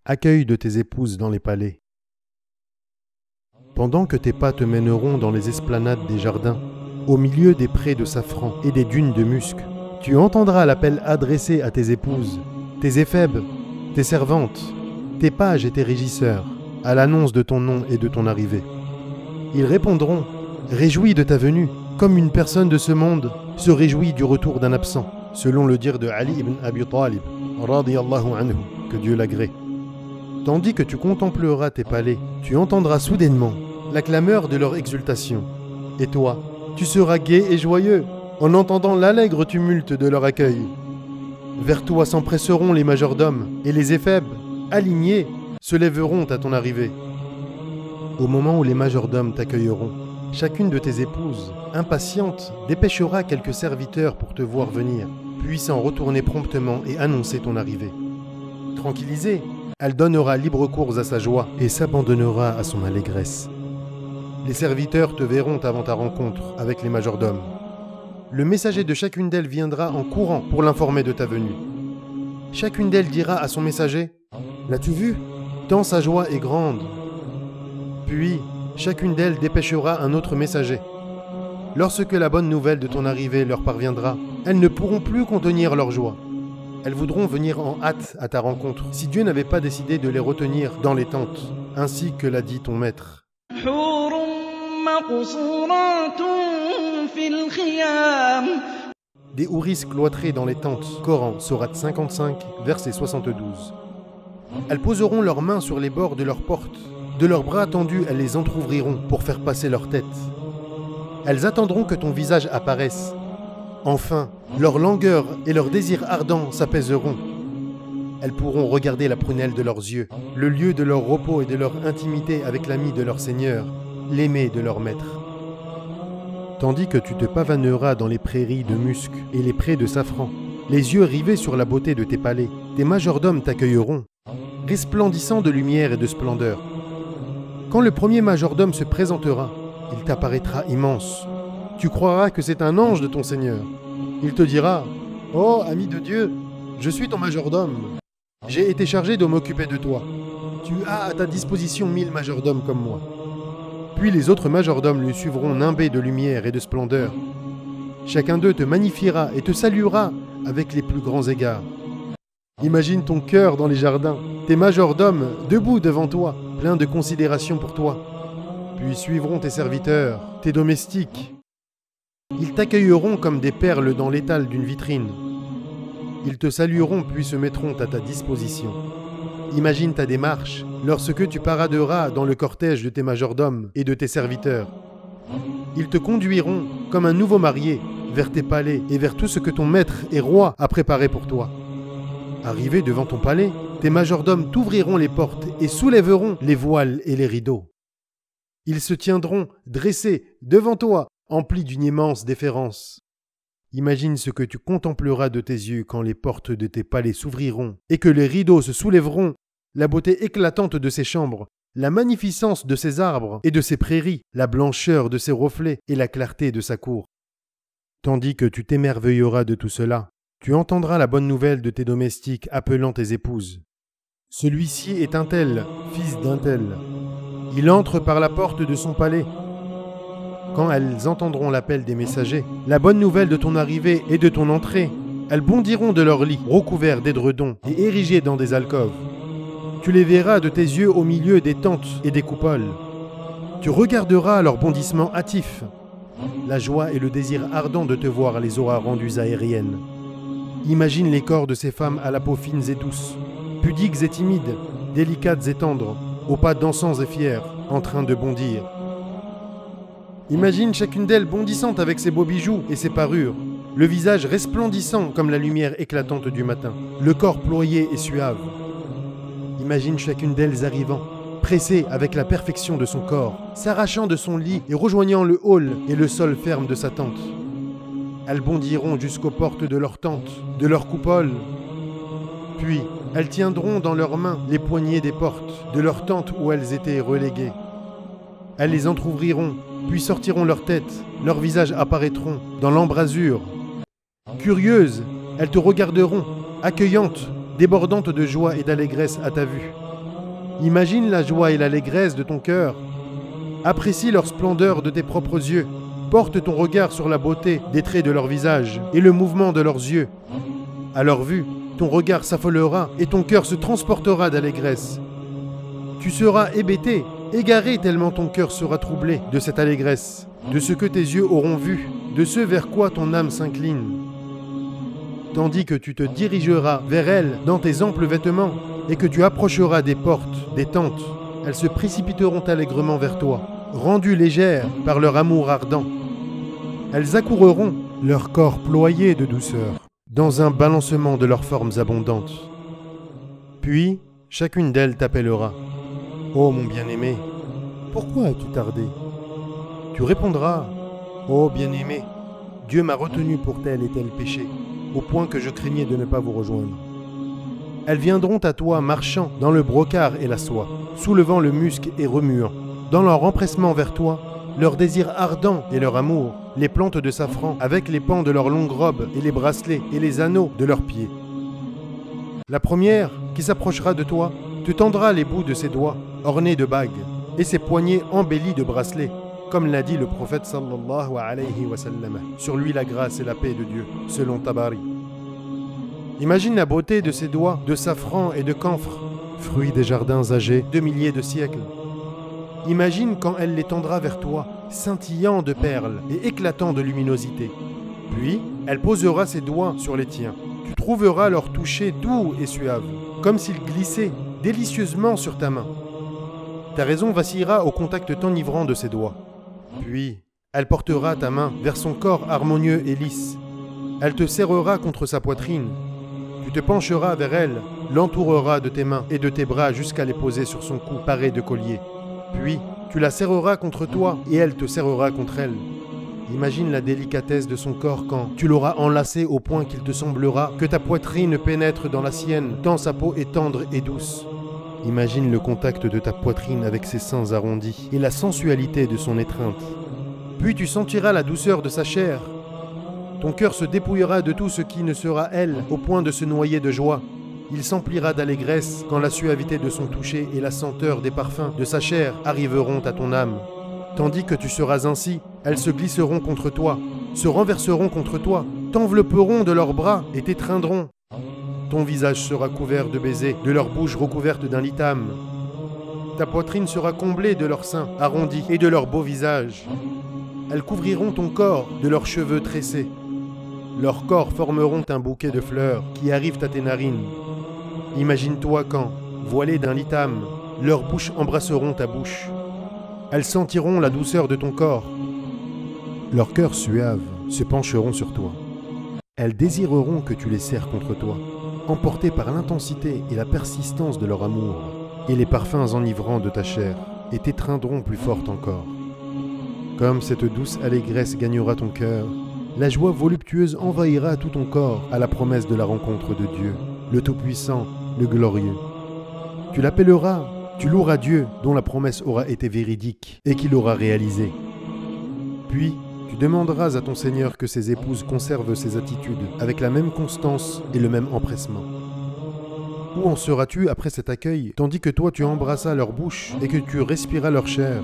Accueil de tes épouses dans les palais. Pendant que tes pas te mèneront dans les esplanades des jardins, au milieu des prés de safran et des dunes de musc, tu entendras l'appel adressé à tes épouses, tes éphèbes, tes servantes, tes pages et tes régisseurs, à l'annonce de ton nom et de ton arrivée. Ils répondront « Réjouis de ta venue, comme une personne de ce monde se réjouit du retour d'un absent », selon le dire de Ali ibn Abi Talib, radiyallahu anhu, que Dieu l'agrée. Tandis que tu contempleras tes palais, tu entendras soudainement la clameur de leur exultation. Et toi, tu seras gai et joyeux en entendant l'allègre tumulte de leur accueil. Vers toi s'empresseront les majordomes et les éphèbes, alignés, se lèveront à ton arrivée. Au moment où les majordomes t'accueilleront, chacune de tes épouses, impatiente, dépêchera quelques serviteurs pour te voir venir, puis s'en retourner promptement et annoncer ton arrivée. Tranquillisée, elle donnera libre cours à sa joie et s'abandonnera à son allégresse. Les serviteurs te verront avant ta rencontre avec les majordomes. Le messager de chacune d'elles viendra en courant pour l'informer de ta venue. Chacune d'elles dira à son messager « L'as-tu vu ? Tant sa joie est grande. » Puis, chacune d'elles dépêchera un autre messager. Lorsque la bonne nouvelle de ton arrivée leur parviendra, elles ne pourront plus contenir leur joie. Elles voudront venir en hâte à ta rencontre, si Dieu n'avait pas décidé de les retenir dans les tentes, ainsi que l'a dit ton maître. Des houris cloîtrés dans les tentes. Coran, sourate 55, verset 72. Elles poseront leurs mains sur les bords de leurs portes. De leurs bras tendus, elles les entr'ouvriront pour faire passer leur tête. Elles attendront que ton visage apparaisse. Enfin, leur langueur et leur désir ardent s'apaiseront. Elles pourront regarder la prunelle de leurs yeux, le lieu de leur repos et de leur intimité avec l'ami de leur Seigneur, l'aimé de leur maître. Tandis que tu te pavaneras dans les prairies de musc et les prés de safran, les yeux rivés sur la beauté de tes palais, tes majordomes t'accueilleront, resplendissants de lumière et de splendeur. Quand le premier majordome se présentera, il t'apparaîtra immense. Tu croiras que c'est un ange de ton Seigneur. Il te dira « Oh, ami de Dieu, je suis ton majordome. J'ai été chargé de m'occuper de toi. Tu as à ta disposition 1000 majordomes comme moi. » Puis les autres majordomes lui suivront nimbés de lumière et de splendeur. Chacun d'eux te magnifiera et te saluera avec les plus grands égards. Imagine ton cœur dans les jardins, tes majordomes debout devant toi, pleins de considération pour toi. Puis suivront tes serviteurs, tes domestiques. Ils t'accueilleront comme des perles dans l'étal d'une vitrine. Ils te salueront puis se mettront à ta disposition. Imagine ta démarche lorsque tu paraderas dans le cortège de tes majordomes et de tes serviteurs. Ils te conduiront comme un nouveau marié vers tes palais et vers tout ce que ton maître et roi a préparé pour toi. Arrivé devant ton palais, tes majordomes t'ouvriront les portes et soulèveront les voiles et les rideaux. Ils se tiendront dressés devant toi, emplis d'une immense déférence. Imagine ce que tu contempleras de tes yeux quand les portes de tes palais s'ouvriront et que les rideaux se soulèveront, la beauté éclatante de ces chambres, la magnificence de ces arbres et de ces prairies, la blancheur de ses reflets et la clarté de sa cour. Tandis que tu t'émerveilleras de tout cela, tu entendras la bonne nouvelle de tes domestiques appelant tes épouses. Celui-ci est un tel, fils d'un tel. Il entre par la porte de son palais. Quand elles entendront l'appel des messagers, la bonne nouvelle de ton arrivée et de ton entrée, elles bondiront de leur lit, recouverts d'édredons et érigés dans des alcôves. Tu les verras de tes yeux au milieu des tentes et des coupoles. Tu regarderas leur bondissement hâtif. La joie et le désir ardent de te voir les aura rendues aériennes. Imagine les corps de ces femmes à la peau fines et douces, pudiques et timides, délicates et tendres, aux pas dansants et fiers, en train de bondir. Imagine chacune d'elles bondissante avec ses beaux bijoux et ses parures, le visage resplendissant comme la lumière éclatante du matin, le corps ployé et suave. Imagine chacune d'elles arrivant, pressée avec la perfection de son corps, s'arrachant de son lit et rejoignant le hall et le sol ferme de sa tente. Elles bondiront jusqu'aux portes de leur tente, de leur coupole. Puis, elles tiendront dans leurs mains les poignées des portes de leur tente où elles étaient reléguées. Elles les entr'ouvriront, puis sortiront leurs têtes, leurs visages apparaîtront dans l'embrasure. Curieuses, elles te regarderont, accueillantes, débordantes de joie et d'allégresse à ta vue. Imagine la joie et l'allégresse de ton cœur. Apprécie leur splendeur de tes propres yeux. Porte ton regard sur la beauté des traits de leur visage et le mouvement de leurs yeux. À leur vue, ton regard s'affolera et ton cœur se transportera d'allégresse. Tu seras hébété, égaré tellement ton cœur sera troublé de cette allégresse, de ce que tes yeux auront vu, de ce vers quoi ton âme s'incline. Tandis que tu te dirigeras vers elles dans tes amples vêtements et que tu approcheras des portes, des tentes, elles se précipiteront allègrement vers toi, rendues légères par leur amour ardent. Elles accourront, leur corps ployé de douceur, dans un balancement de leurs formes abondantes. Puis, chacune d'elles t'appellera. « Oh mon bien-aimé, pourquoi as-tu tardé ?» Tu répondras. « Oh bien-aimé, Dieu m'a retenu pour tel et tel péché, au point que je craignais de ne pas vous rejoindre. » Elles viendront à toi marchant dans le brocart et la soie, soulevant le musc et remuant. Dans leur empressement vers toi, leur désir ardent et leur amour, les plantes de safran avec les pans de leurs longues robes et les bracelets et les anneaux de leurs pieds. La première, qui s'approchera de toi, te tendra les bouts de ses doigts, ornés de bagues, et ses poignets embellis de bracelets, comme l'a dit le prophète sallallahu alayhi wa sallam, sur lui la grâce et la paix de Dieu, selon Tabari. Imagine la beauté de ses doigts de safran et de camphre, fruits des jardins âgés de milliers de siècles. Imagine quand elle les tendra vers toi, scintillant de perles et éclatant de luminosité. Puis, elle posera ses doigts sur les tiens. Tu trouveras leur toucher doux et suave, comme s'ils glissaient délicieusement sur ta main. Ta raison vacillera au contact enivrant de ses doigts. Puis, elle portera ta main vers son corps harmonieux et lisse. Elle te serrera contre sa poitrine. Tu te pencheras vers elle, l'entoureras de tes mains et de tes bras jusqu'à les poser sur son cou paré de collier. Puis, tu la serreras contre toi et elle te serrera contre elle. Imagine la délicatesse de son corps quand tu l'auras enlacé au point qu'il te semblera que ta poitrine pénètre dans la sienne, tant sa peau est tendre et douce. Imagine le contact de ta poitrine avec ses seins arrondis et la sensualité de son étreinte. Puis tu sentiras la douceur de sa chair. Ton cœur se dépouillera de tout ce qui ne sera elle, au point de se noyer de joie. Il s'emplira d'allégresse quand la suavité de son toucher et la senteur des parfums de sa chair arriveront à ton âme. Tandis que tu seras ainsi, elles se glisseront contre toi, se renverseront contre toi, t'envelopperont de leurs bras et t'étreindront. Ton visage sera couvert de baisers, de leur bouche recouverte d'un litame. Ta poitrine sera comblée de leurs seins arrondis et de leurs beaux visages. Elles couvriront ton corps de leurs cheveux tressés. Leurs corps formeront un bouquet de fleurs qui arrivent à tes narines. Imagine-toi quand, voilées d'un litame, leurs bouches embrasseront ta bouche. Elles sentiront la douceur de ton corps. Leurs cœurs suaves se pencheront sur toi. Elles désireront que tu les serres contre toi, emportés par l'intensité et la persistance de leur amour, et les parfums enivrants de ta chair, et t'étreindront plus forte encore. Comme cette douce allégresse gagnera ton cœur, la joie voluptueuse envahira tout ton corps à la promesse de la rencontre de Dieu, le Tout-Puissant, le Glorieux. Tu l'appelleras, tu loueras Dieu dont la promesse aura été véridique et qu'il aura réalisé. Puis, tu demanderas à ton Seigneur que ses épouses conservent ses attitudes avec la même constance et le même empressement. Où en seras-tu après cet accueil, tandis que toi tu embrassas leur bouche et que tu respiras leur chair?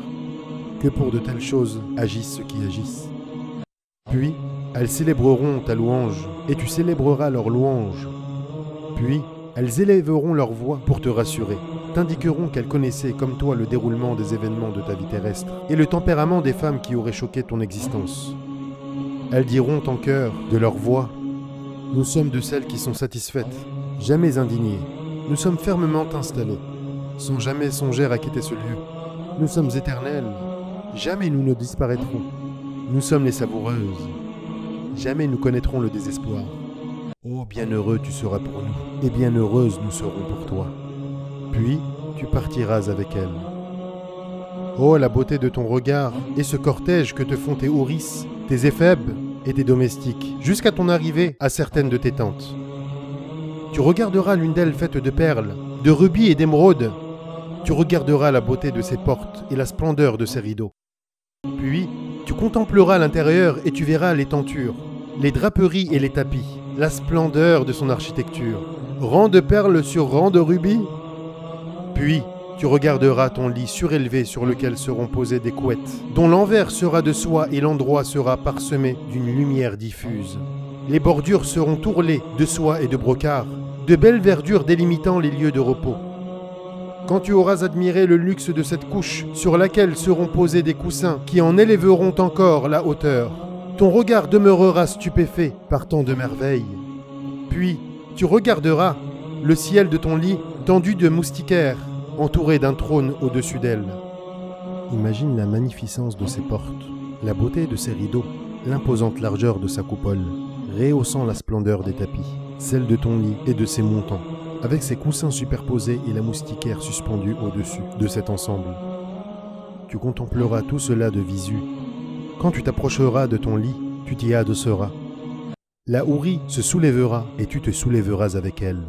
Que pour de telles choses agissent ceux qui agissent. Puis, elles célébreront ta louange, et tu célébreras leur louange. Puis, elles élèveront leur voix pour te rassurer, t'indiqueront qu'elles connaissaient comme toi le déroulement des événements de ta vie terrestre et le tempérament des femmes qui auraient choqué ton existence. Elles diront en chœur de leur voix: « Nous sommes de celles qui sont satisfaites, jamais indignées. Nous sommes fermement installées, sans jamais songer à quitter ce lieu. Nous sommes éternelles, jamais nous ne disparaîtrons. Nous sommes les savoureuses, jamais nous connaîtrons le désespoir. Oh, bienheureux tu seras pour nous, et bienheureuses nous serons pour toi. Puis, tu partiras avec elle. Oh, la beauté de ton regard, et ce cortège que te font tes houris, tes éphèbes et tes domestiques, jusqu'à ton arrivée à certaines de tes tentes. Tu regarderas l'une d'elles faite de perles, de rubis et d'émeraudes. Tu regarderas la beauté de ses portes et la splendeur de ses rideaux. Puis, tu contempleras l'intérieur et tu verras les tentures, les draperies et les tapis, la splendeur de son architecture, rang de perles sur rang de rubis. Puis, Tu regarderas ton lit surélevé sur lequel seront posées des couettes, dont l'envers sera de soie et l'endroit sera parsemé d'une lumière diffuse. Les bordures seront tourlées de soie et de brocart, de belles verdures délimitant les lieux de repos. Quand tu auras admiré le luxe de cette couche sur laquelle seront posés des coussins qui en élèveront encore la hauteur, ton regard demeurera stupéfait par tant de merveilles. Puis tu regarderas le ciel de ton lit tendu de moustiquaires, entouré d'un trône au-dessus d'elle. Imagine la magnificence de ses portes, la beauté de ses rideaux, l'imposante largeur de sa coupole, rehaussant la splendeur des tapis, celle de ton lit et de ses montants, avec ses coussins superposés et la moustiquaire suspendue au-dessus de cet ensemble. Tu contempleras tout cela de visu. Quand tu t'approcheras de ton lit, tu t'y adosseras. La hourie se soulèvera et tu te soulèveras avec elle.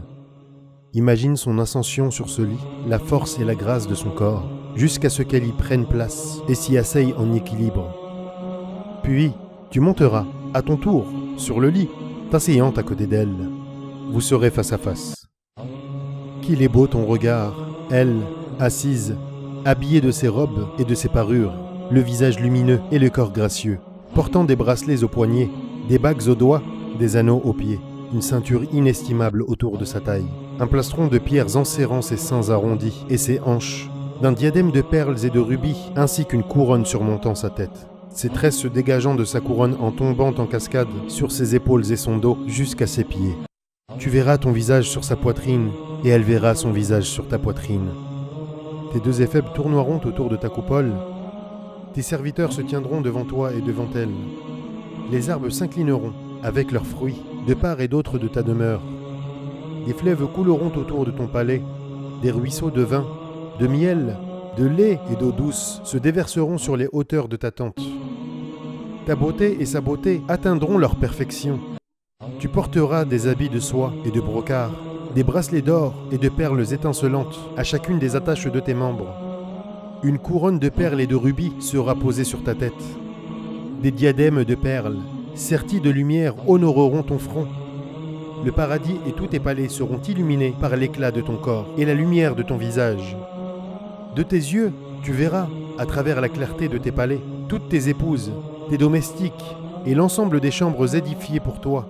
Imagine son ascension sur ce lit, la force et la grâce de son corps, jusqu'à ce qu'elle y prenne place et s'y asseye en équilibre. Puis, tu monteras, à ton tour, sur le lit, t'asseyant à côté d'elle. Vous serez face à face. Qu'il est beau ton regard, elle, assise, habillée de ses robes et de ses parures, le visage lumineux et le corps gracieux, portant des bracelets aux poignets, des bagues aux doigts, des anneaux aux pieds, une ceinture inestimable autour de sa taille, un plastron de pierres enserrant ses seins arrondis et ses hanches, d'un diadème de perles et de rubis, ainsi qu'une couronne surmontant sa tête. Ses tresses se dégageant de sa couronne en tombant en cascade sur ses épaules et son dos jusqu'à ses pieds. Tu verras ton visage sur sa poitrine, et elle verra son visage sur ta poitrine. Tes deux éphèbes tournoieront autour de ta coupole. Tes serviteurs se tiendront devant toi et devant elle. Les arbres s'inclineront, avec leurs fruits, de part et d'autre de ta demeure. Des fleuves couleront autour de ton palais, des ruisseaux de vin, de miel, de lait et d'eau douce se déverseront sur les hauteurs de ta tente. Ta beauté et sa beauté atteindront leur perfection. Tu porteras des habits de soie et de brocart, des bracelets d'or et de perles étincelantes à chacune des attaches de tes membres. Une couronne de perles et de rubis sera posée sur ta tête. Des diadèmes de perles, sertis de lumière, honoreront ton front. Le paradis et tous tes palais seront illuminés par l'éclat de ton corps et la lumière de ton visage. De tes yeux, tu verras, à travers la clarté de tes palais, toutes tes épouses, tes domestiques et l'ensemble des chambres édifiées pour toi.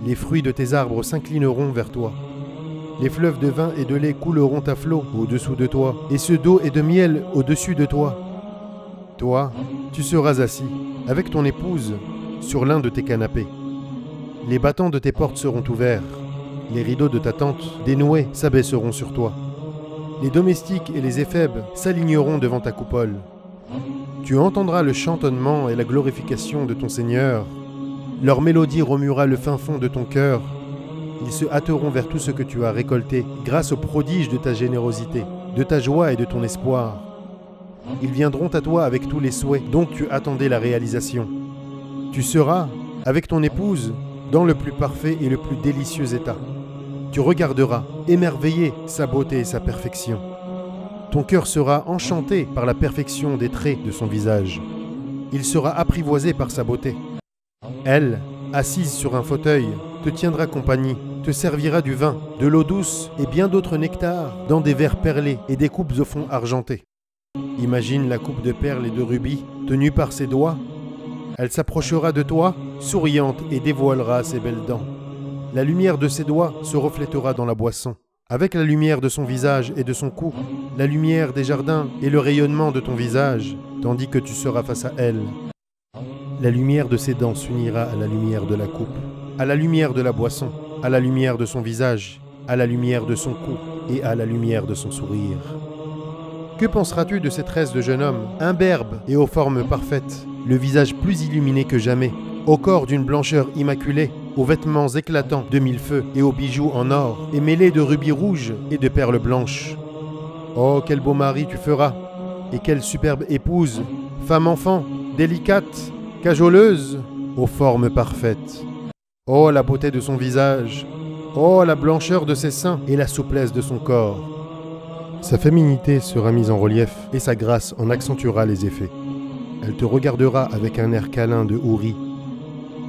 Les fruits de tes arbres s'inclineront vers toi. Les fleuves de vin et de lait couleront à flots au-dessous de toi, et ceux d'eau et de miel au-dessus de toi. Toi, tu seras assis, avec ton épouse, sur l'un de tes canapés. Les battants de tes portes seront ouverts. Les rideaux de ta tente, dénoués, s'abaisseront sur toi. Les domestiques et les éphèbes s'aligneront devant ta coupole. Tu entendras le chantonnement et la glorification de ton Seigneur. Leur mélodie remuera le fin fond de ton cœur. Ils se hâteront vers tout ce que tu as récolté grâce au prodige de ta générosité, de ta joie et de ton espoir. Ils viendront à toi avec tous les souhaits dont tu attendais la réalisation. Tu seras, avec ton épouse, dans le plus parfait et le plus délicieux état. Tu regarderas, émerveillé, sa beauté et sa perfection. Ton cœur sera enchanté par la perfection des traits de son visage. Il sera apprivoisé par sa beauté. Elle, assise sur un fauteuil, te tiendra compagnie, te servira du vin, de l'eau douce et bien d'autres nectars dans des verres perlés et des coupes au fond argenté. Imagine la coupe de perles et de rubis tenue par ses doigts. Elle s'approchera de toi, souriante, et dévoilera ses belles dents. La lumière de ses doigts se reflétera dans la boisson, avec la lumière de son visage et de son cou, la lumière des jardins et le rayonnement de ton visage, tandis que tu seras face à elle. La lumière de ses dents s'unira à la lumière de la coupe, à la lumière de la boisson, à la lumière de son visage, à la lumière de son cou et à la lumière de son sourire. Que penseras-tu de ces tresses de jeune homme, imberbe et aux formes parfaites, le visage plus illuminé que jamais, au corps d'une blancheur immaculée, aux vêtements éclatants de mille feux et aux bijoux en or, et mêlés de rubis rouges et de perles blanches. Oh, quel beau mari tu feras, et quelle superbe épouse, femme enfant, délicate, cajoleuse, aux formes parfaites. Oh, la beauté de son visage, oh, la blancheur de ses seins et la souplesse de son corps. Sa féminité sera mise en relief et sa grâce en accentuera les effets. Elle te regardera avec un air câlin de houris.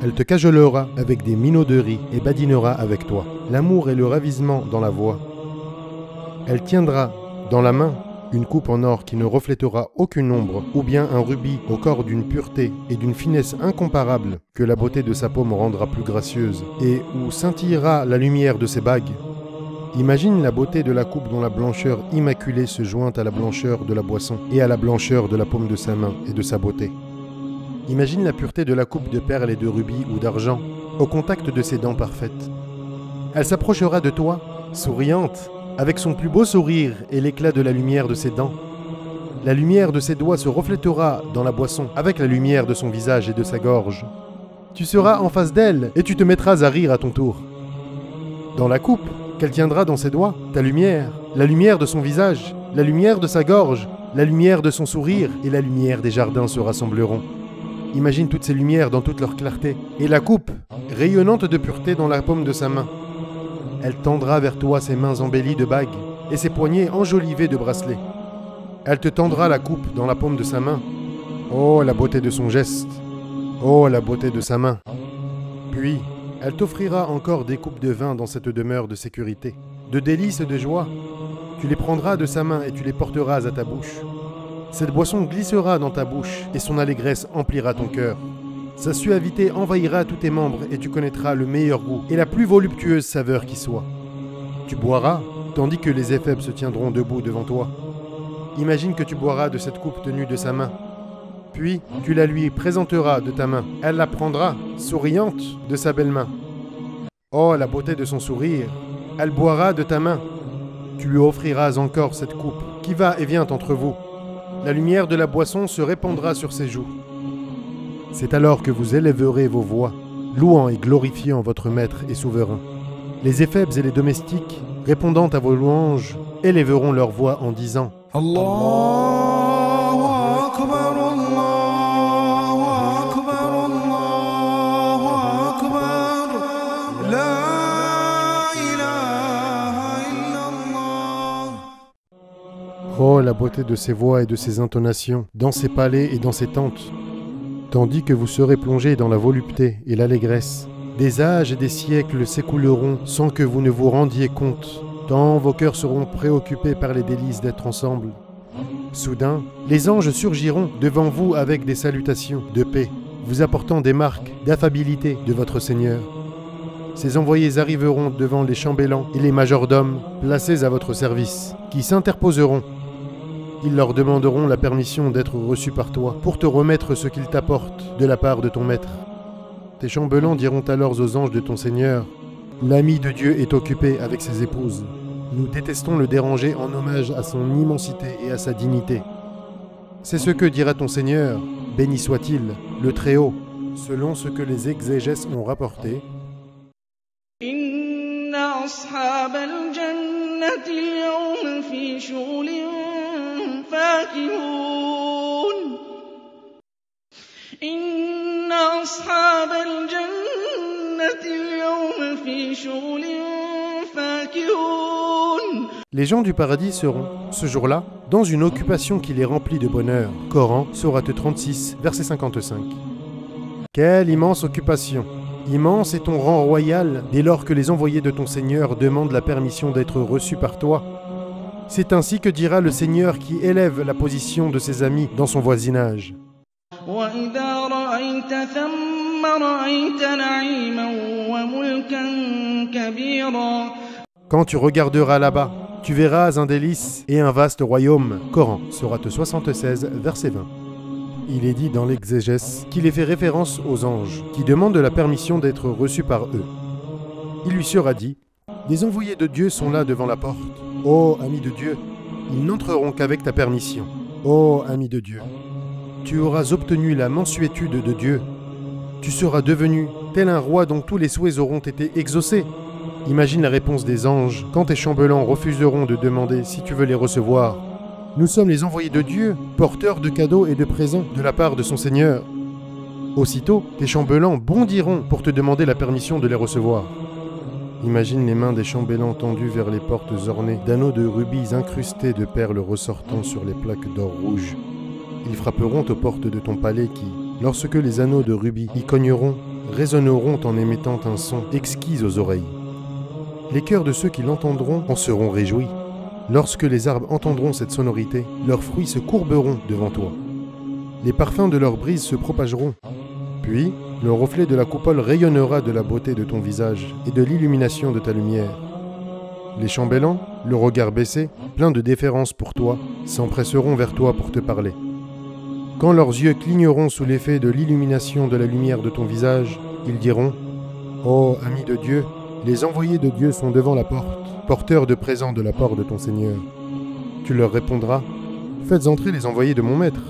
Elle te cajolera avec des minauderies et badinera avec toi, l'amour et le ravissement dans la voix. Elle tiendra Dans la main, une coupe en or qui ne reflétera aucune ombre, ou bien un rubis au corps d'une pureté et d'une finesse incomparable que la beauté de sa paume rendra plus gracieuse, et où scintillera la lumière de ses bagues. Imagine la beauté de la coupe dont la blancheur immaculée se joint à la blancheur de la boisson et à la blancheur de la paume de sa main et de sa beauté. Imagine la pureté de la coupe de perles et de rubis ou d'argent au contact de ses dents parfaites. Elle s'approchera de toi, souriante, avec son plus beau sourire et l'éclat de la lumière de ses dents. La lumière de ses doigts se reflétera dans la boisson avec la lumière de son visage et de sa gorge. Tu seras en face d'elle et tu te mettras à rire à ton tour. Dans la coupe qu'elle tiendra dans ses doigts, ta lumière, la lumière de son visage, la lumière de sa gorge, la lumière de son sourire et la lumière des jardins se rassembleront. Imagine toutes ces lumières dans toute leur clarté, et la coupe, rayonnante de pureté dans la paume de sa main. Elle tendra vers toi ses mains embellies de bagues et ses poignets enjolivés de bracelets. Elle te tendra la coupe dans la paume de sa main. Oh, la beauté de son geste! Oh, la beauté de sa main! Puis, elle t'offrira encore des coupes de vin dans cette demeure de sécurité, de délices et de joie. Tu les prendras de sa main et tu les porteras à ta bouche. Cette boisson glissera dans ta bouche et son allégresse emplira ton cœur. Sa suavité envahira tous tes membres et tu connaîtras le meilleur goût et la plus voluptueuse saveur qui soit. Tu boiras, tandis que les éphèbes se tiendront debout devant toi. Imagine que tu boiras de cette coupe tenue de sa main. Puis, tu la lui présenteras de ta main. Elle la prendra, souriante, de sa belle main. Oh, la beauté de son sourire! Elle boira de ta main. Tu lui offriras encore cette coupe qui va et vient entre vous. La lumière de la boisson se répandra sur ses joues. C'est alors que vous élèverez vos voix, louant et glorifiant votre maître et souverain. Les éphèbes et les domestiques, répondant à vos louanges, élèveront leur voix en disant « Allahu Akbar, Allahu Akbar, Allahu Akbar, la ilaha illallah » Oh, la beauté de ses voix et de ses intonations, dans ses palais et dans ses tentes. Tandis que vous serez plongés dans la volupté et l'allégresse, des âges et des siècles s'écouleront sans que vous ne vous rendiez compte, tant vos cœurs seront préoccupés par les délices d'être ensemble. Soudain, les anges surgiront devant vous avec des salutations de paix, vous apportant des marques d'affabilité de votre Seigneur. Ces envoyés arriveront devant les chambellans et les majordomes placés à votre service, qui s'interposeront. Ils leur demanderont la permission d'être reçus par toi pour te remettre ce qu'ils t'apportent de la part de ton maître. Tes chambellans diront alors aux anges de ton Seigneur « L'ami de Dieu est occupé avec ses épouses. Nous détestons le déranger en hommage à son immensité et à sa dignité. » C'est ce que dira ton Seigneur, béni soit-il, le Très-Haut, selon ce que les exégèses ont rapporté. Inna ashabal jannati al-yawma fi shughulin فاكهون إن أصحاب الجنة اليوم في شغل فاكهون. Les gens du paradis seront, ce jour-là, dans une occupation qui les remplit de bonheur. Coran, sourate 36, verset 55. Quelle immense occupation! Immense est ton rang royal dès lors que les envoyés de ton Seigneur demandent la permission d'être reçus par toi. C'est ainsi que dira le Seigneur qui élève la position de ses amis dans son voisinage. Quand tu regarderas là-bas, tu verras un délice et un vaste royaume. Coran, sourate 76, verset 20. Il est dit dans l'exégèse qu'il est fait référence aux anges, qui demandent la permission d'être reçus par eux. Il lui sera dit « Des envoyés de Dieu sont là devant la porte. Ô ami de Dieu, ils n'entreront qu'avec ta permission. Ô ami de Dieu, tu auras obtenu la mansuétude de Dieu. Tu seras devenu tel un roi dont tous les souhaits auront été exaucés. » Imagine la réponse des anges quand tes chambellans refuseront de demander si tu veux les recevoir. Nous sommes les envoyés de Dieu, porteurs de cadeaux et de présents de la part de son Seigneur. Aussitôt, tes chambellans bondiront pour te demander la permission de les recevoir. Imagine les mains des chambellans tendues vers les portes ornées d'anneaux de rubis incrustés de perles ressortant sur les plaques d'or rouge. Ils frapperont aux portes de ton palais qui, lorsque les anneaux de rubis y cogneront, résonneront en émettant un son exquis aux oreilles. Les cœurs de ceux qui l'entendront en seront réjouis. Lorsque les arbres entendront cette sonorité, leurs fruits se courberont devant toi. Les parfums de leur brise se propageront. Puis, le reflet de la coupole rayonnera de la beauté de ton visage et de l'illumination de ta lumière. Les chambellans, le regard baissé, pleins de déférence pour toi, s'empresseront vers toi pour te parler. Quand leurs yeux cligneront sous l'effet de l'illumination de la lumière de ton visage, ils diront « Ô ami de Dieu, les envoyés de Dieu sont devant la porte, porteurs de présents de la part de ton Seigneur. » Tu leur répondras « Faites entrer les envoyés de mon maître. »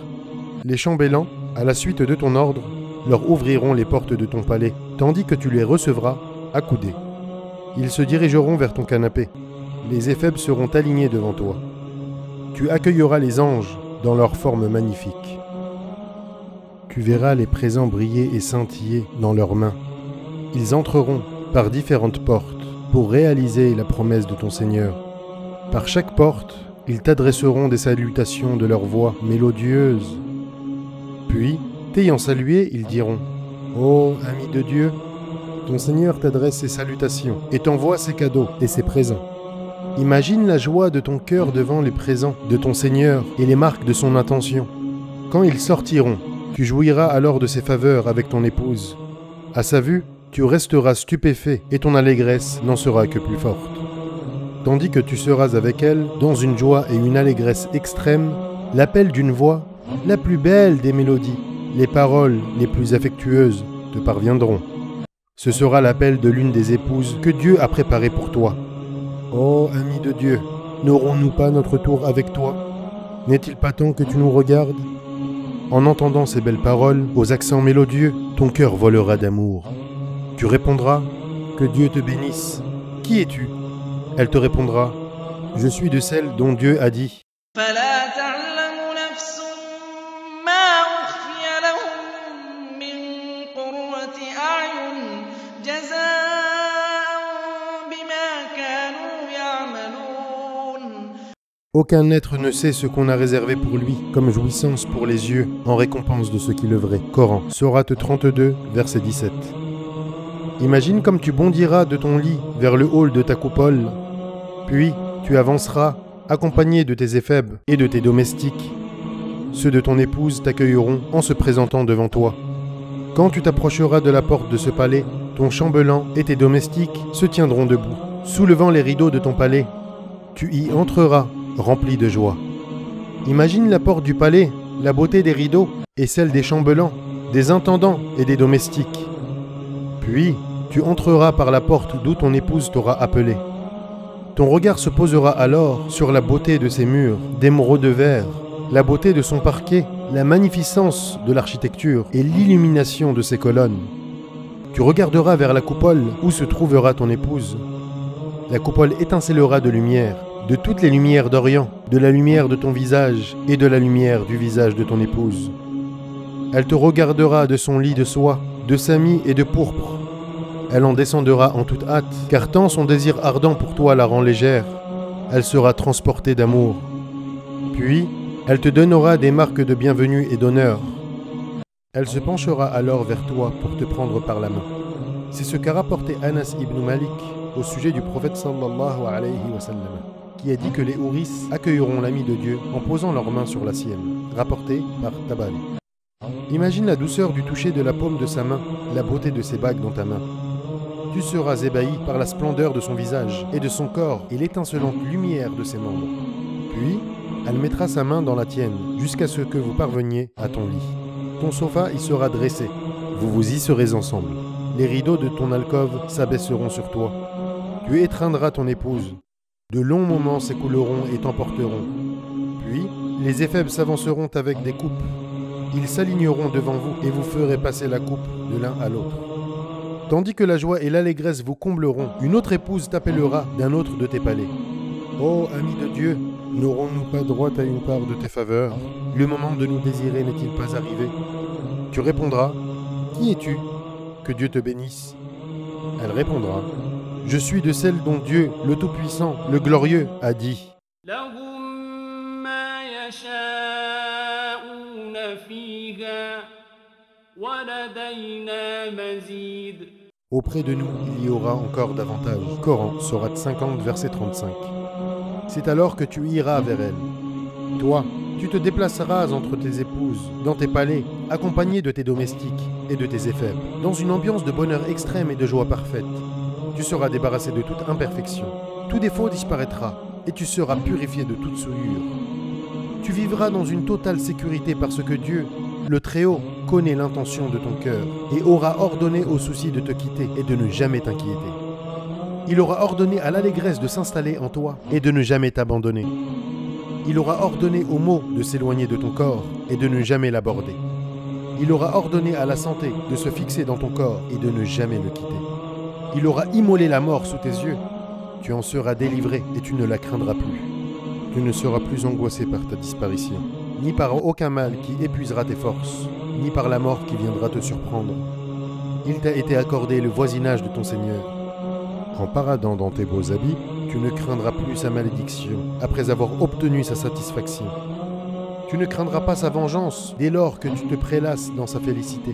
Les chambellans, à la suite de ton ordre, leur ouvriront les portes de ton palais, tandis que tu les recevras accoudés. Ils se dirigeront vers ton canapé. Les éphèbes seront alignés devant toi. Tu accueilleras les anges dans leur forme magnifique. Tu verras les présents briller et scintiller dans leurs mains. Ils entreront par différentes portes pour réaliser la promesse de ton Seigneur. Par chaque porte, ils t'adresseront des salutations de leur voix mélodieuse. Puis, t'ayant salué, ils diront « Ô ami de Dieu, ton Seigneur t'adresse ses salutations et t'envoie ses cadeaux et ses présents. Imagine la joie de ton cœur devant les présents de ton Seigneur et les marques de son intention. Quand ils sortiront, tu jouiras alors de ses faveurs avec ton épouse. À sa vue, tu resteras stupéfait et ton allégresse n'en sera que plus forte. Tandis que tu seras avec elle, dans une joie et une allégresse extrême, l'appel d'une voix, la plus belle des mélodies, les paroles les plus affectueuses te parviendront. Ce sera l'appel de l'une des épouses que Dieu a préparée pour toi. Ô ami de Dieu, n'aurons-nous pas notre tour avec toi? N'est-il pas temps que tu nous regardes? En entendant ces belles paroles, aux accents mélodieux, ton cœur volera d'amour. Tu répondras, que Dieu te bénisse. Qui es-tu? Elle te répondra, je suis de celle dont Dieu a dit. Aucun être ne sait ce qu'on a réservé pour lui, comme jouissance pour les yeux, en récompense de ce qu'il œuvrait. Coran, Sourate 32, verset 17. Imagine comme tu bondiras de ton lit vers le hall de ta coupole, puis tu avanceras, accompagné de tes éphèbes et de tes domestiques. Ceux de ton épouse t'accueilleront en se présentant devant toi. Quand tu t'approcheras de la porte de ce palais, ton chambellan et tes domestiques se tiendront debout, soulevant les rideaux de ton palais. Tu y entreras, rempli de joie. Imagine la porte du palais, la beauté des rideaux et celle des chambellans, des intendants et des domestiques. Puis, tu entreras par la porte d'où ton épouse t'aura appelé. Ton regard se posera alors sur la beauté de ses murs, d'émeraude vert, la beauté de son parquet, la magnificence de l'architecture et l'illumination de ses colonnes. Tu regarderas vers la coupole où se trouvera ton épouse. La coupole étincellera de lumière, de toutes les lumières d'Orient, de la lumière de ton visage et de la lumière du visage de ton épouse. Elle te regardera de son lit de soie, de samit et de pourpre. Elle en descendra en toute hâte, car tant son désir ardent pour toi la rend légère. Elle sera transportée d'amour. Puis, elle te donnera des marques de bienvenue et d'honneur. Elle se penchera alors vers toi pour te prendre par la main. C'est ce qu'a rapporté Anas ibn Malik au sujet du prophète sallallahu alayhi wa sallam, qui a dit que les houris accueilleront l'ami de Dieu en posant leurs mains sur la sienne, rapporté par Tabari. Imagine la douceur du toucher de la paume de sa main, la beauté de ses bagues dans ta main. Tu seras ébahi par la splendeur de son visage et de son corps et l'étincelante lumière de ses membres. Puis, elle mettra sa main dans la tienne jusqu'à ce que vous parveniez à ton lit. Ton sofa y sera dressé. Vous vous y serez ensemble. Les rideaux de ton alcôve s'abaisseront sur toi. Tu étreindras ton épouse. De longs moments s'écouleront et t'emporteront. Puis, les éphèbes s'avanceront avec des coupes. Ils s'aligneront devant vous et vous ferez passer la coupe de l'un à l'autre. Tandis que la joie et l'allégresse vous combleront, une autre épouse t'appellera d'un autre de tes palais. Ô ami de Dieu, n'aurons-nous pas droit à une part de tes faveurs? Le moment de nous désirer n'est-il pas arrivé? Tu répondras, qui es-tu? Que Dieu te bénisse. Elle répondra, je suis de celle dont Dieu, le Tout-Puissant, le Glorieux, a dit. Auprès de nous, il y aura encore davantage. Coran, Sourate 50, verset 35. C'est alors que tu iras vers elle. Toi, tu te déplaceras entre tes épouses, dans tes palais, accompagné de tes domestiques et de tes éphèbes, dans une ambiance de bonheur extrême et de joie parfaite. Tu seras débarrassé de toute imperfection. Tout défaut disparaîtra et tu seras purifié de toute souillure. Tu vivras dans une totale sécurité parce que Dieu, le Très-Haut, connaît l'intention de ton cœur et aura ordonné aux soucis de te quitter et de ne jamais t'inquiéter. Il aura ordonné à l'allégresse de s'installer en toi et de ne jamais t'abandonner. Il aura ordonné aux maux de s'éloigner de ton corps et de ne jamais l'aborder. Il aura ordonné à la santé de se fixer dans ton corps et de ne jamais le quitter. Il aura immolé la mort sous tes yeux. Tu en seras délivré et tu ne la craindras plus. Tu ne seras plus angoissé par ta disparition, ni par aucun mal qui épuisera tes forces, ni par la mort qui viendra te surprendre. Il t'a été accordé le voisinage de ton Seigneur. En paradant dans tes beaux habits, tu ne craindras plus sa malédiction après avoir obtenu sa satisfaction. Tu ne craindras pas sa vengeance dès lors que tu te prélasses dans sa félicité.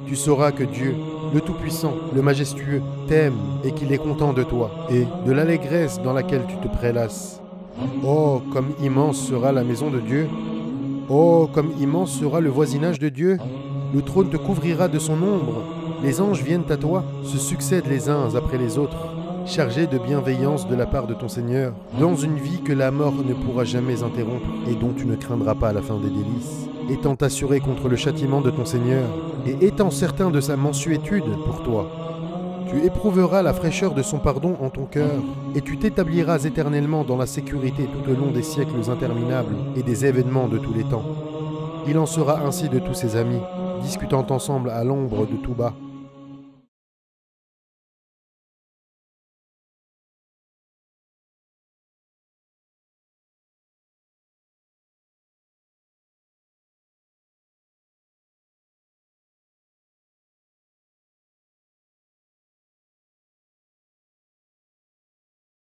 Tu sauras que Dieu, le Tout-Puissant, le Majestueux, t'aime et qu'il est content de toi et de l'allégresse dans laquelle tu te prélasses. Oh, comme immense sera la maison de Dieu! Oh, comme immense sera le voisinage de Dieu! Le trône te couvrira de son ombre. Les anges viennent à toi, se succèdent les uns après les autres, chargés de bienveillance de la part de ton Seigneur, dans une vie que la mort ne pourra jamais interrompre et dont tu ne craindras pas la fin des délices, étant assuré contre le châtiment de ton Seigneur et étant certain de sa mansuétude pour toi. Tu éprouveras la fraîcheur de son pardon en ton cœur et tu t'établiras éternellement dans la sécurité tout au long des siècles interminables et des événements de tous les temps. Il en sera ainsi de tous ses amis, discutant ensemble à l'ombre de tout bas,